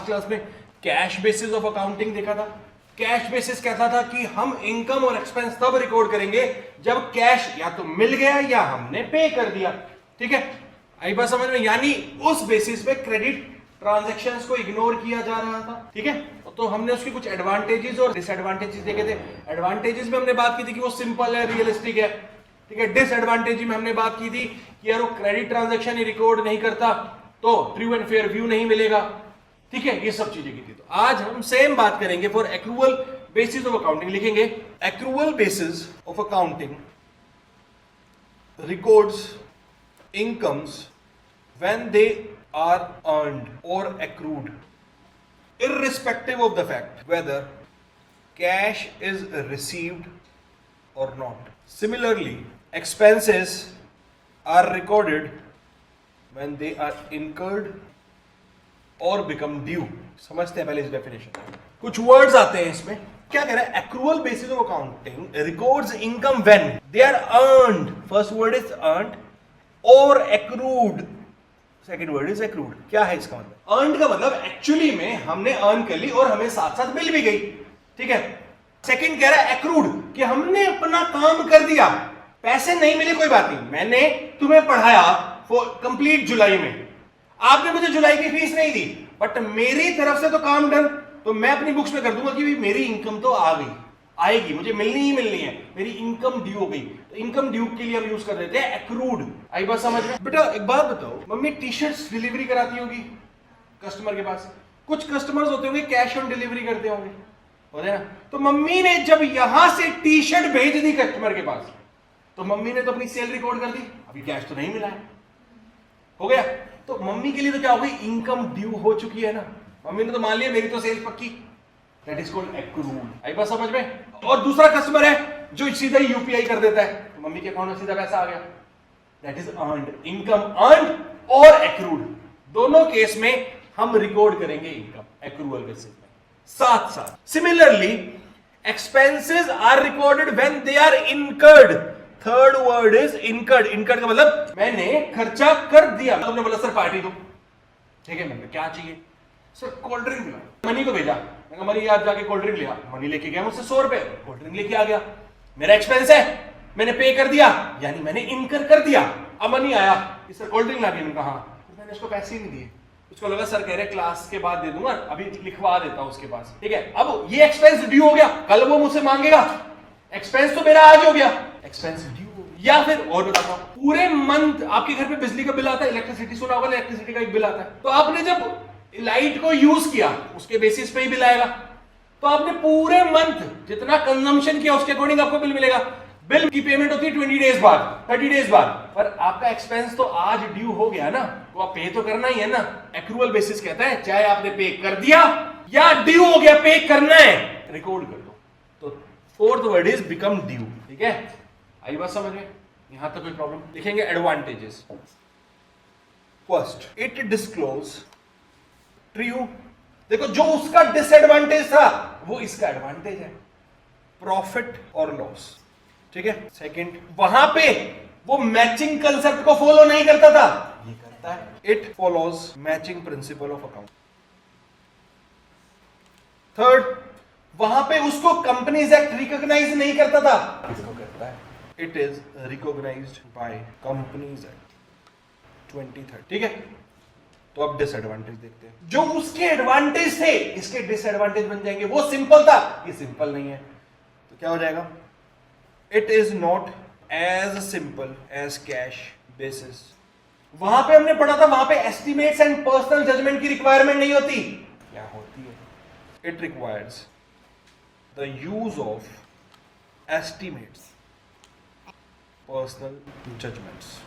Last class में cash basis of accounting देखा था। कैश बेसिस कहता था कि हम इनकम और एक्सपेंस तब रिकॉर्ड करेंगे जब कैश या तो मिल गया या हमने पे कर दिया। ठीक है, आई बात समझ में? यानी उस बेसिस पे क्रेडिट ट्रांजैक्शंस को इग्नोर किया जा रहा था। ठीक है, तो हमने उसके कुछ एडवांटेजेस और डिसएडवांटेजेस देखे थे। एडवांटेजेस में हमने बात की थी कि वो सिंपल है, रियलिस्टिक है। ठीक है, डिसएडवांटेज में हमने बात की थी कि यार वो क्रेडिट ट्रांजैक्शन ही रिकॉर्ड नहीं करता तो ट्रू एंड फेयर व्यू नहीं मिलेगा। ठीक है, ये सब चीजें की थी। तो आज हम सेम बात करेंगे for accrual basis of accounting. लिखेंगे accrual basis of accounting records incomes when they are earned और accrued irrespective of the fact whether cash is received or not. Similarly, expenses are recorded when they are incurred or become due. समझते हैं पहले इस definition. कुछ words आते हैं इसमें। क्या कह रहा है? Accrual basis of accounting records income when they are earned, first word is earned, और accrued, second word is accrued. क्या है इसका मतलब? अर्न्ड का मतलब एक्चुअली में हमने अर्न कर ली और हमें साथ साथ मिल भी गई। ठीक है। सेकंड कह रहा है एक्रूड कि हमने अपना काम कर दिया, पैसे नहीं मिले कोई बात नहीं, मैंने तुम्हें पढ़ाया कंप्लीट जुलाई में, आपने मुझे जुलाई की फीस नहीं दी, बट मेरी तरफ से तो काम डन, तो मैं अपनी बुक्स में कर दूंगा कि मेरी इनकम तो आ गई, आएगी, मुझे मिलनी ही मिलनी है, मेरी इनकम ड्यू हो गई। तो इनकम ड्यू के लिए हम यूज कर देते हैं एक्रूड। आई बात समझ में? बेटा एक बात बताओ, मम्मी टी शर्ट्स डिलीवरी कराती होगी कस्टमर के पास, कुछ कस्टमर्स होते होंगे कैश ऑन डिलीवरी करते होंगे, होते हैं ना? तो मम्मी ने जब यहां से टी शर्ट भेज दी कस्टमर के पास, तो मम्मी ने तो अपनी सेल रिकॉर्ड कर दी, अभी कैश तो नहीं मिला है, हो गया। तो मम्मी के लिए तो क्या हो गई? इनकम ड्यू हो चुकी है ना, मम्मी ने तो मान लिया मेरी तो सेल पक्की, दैट इज कॉल्ड एक्रूड। आई बात समझ में? और दूसरा कस्टमर है जो सीधा यूपीआई कर देता है, तो मम्मी के अकाउंट में सीधा पैसा आ गया, that is earned. Income earned और एक्रूड, दोनों केस में हम रिकॉर्ड करेंगे इनकम एक्रूअल बेसिस में साथ साथ। Similarly expenses are recorded when they are incurred. Third word is incurred. Incurred का मतलब मैंने खर्चा कर दिया। तुमने बोला सर पार्टी दो, ठीक है, मैंने क्या चाहिए? सर कोल्ड ड्रिंक पिला। मनी को भेजा, मैंने मनी आज जाके कोल्ड ड्रिंक लिया, मनी लेके गया मुझसे 100 रुपए, कोल्ड ड्रिंक लेके आ गया, मेरा एक्सपेंस है, मैंने पे कर दिया, यानी मैंने इनकर कर दिया। अब मनी आया कि सर कोल्ड ड्रिंक ला दिया, मैंने कहा तो मैंने उसको पैसे ही नहीं दिए, उसको लगा सर कह रहे क्लास के बाद दे दूंगा, अभी लिखवा देता हूं उसके पास। ठीक है, अब ये एक्सपेंस ड्यू हो गया, कल वो मुझसे मांगेगा, एक्सपेंस तो मेरा आज हो गया, एक्सपेंस ड्यू हो गया। या फिर और बताता हूं, पूरे मंथ आपके घर पे बिजली का बिल आता है, इलेक्ट्रिसिटी सुना होगा, इलेक्ट्रिसिटी का एक बिल आता है, तो आपने जब लाइट को यूज किया उसके बेसिस पे ही बिल आएगा, तो आपने पूरे मंथ जितना कंजम्पशन किया उसके अकॉर्डिंग आपको बिल मिलेगा। बिल की पेमेंट होती है 20 डेज बाद, 30 डेज बाद, पर आपका एक्सपेंस तो आज ड्यू हो गया ना, तो आप पे तो करना ही है ना। एक्रूअल बेसिस कहता है चाहे आपने पे कर दिया या ड्यू हो गया, पे करना है, रिकॉर्ड कर दो। तो fourth word is become due. ठीक है, आई बात समझ में? यहां तक कोई प्रॉब्लम? लिखेंगे advantages. First, it disclose true. देखो जो उसका डिसएडवांटेज था वो इसका एडवांटेज है, प्रॉफिट और लॉस। ठीक है। सेकंड, वहां पे वो मैचिंग कंसेप्ट को फॉलो नहीं करता था, ये करता है, it follows matching principle of account. Third, वहां पे उसको कंपनीज एक्ट रिकॉग्नाइज नहीं करता था, इसको करता है, it is recognised by companies act 2030। ठीक है। तो अब डिसएडवांटेज देखते हैं। जो उसके एडवांटेज थे इसके डिसएडवांटेज बन जाएंगे। वो सिंपल था, ये सिंपल नहीं है, तो क्या हो जाएगा? It is not as simple as cash basis. वहां पे हमने पढ़ा था, वहां पे एस्टिमेट्स एंड पर्सनल जजमेंट की रिक्वायरमेंट नहीं होती। क्या होती है? It requires the use of estimates, personal judgements.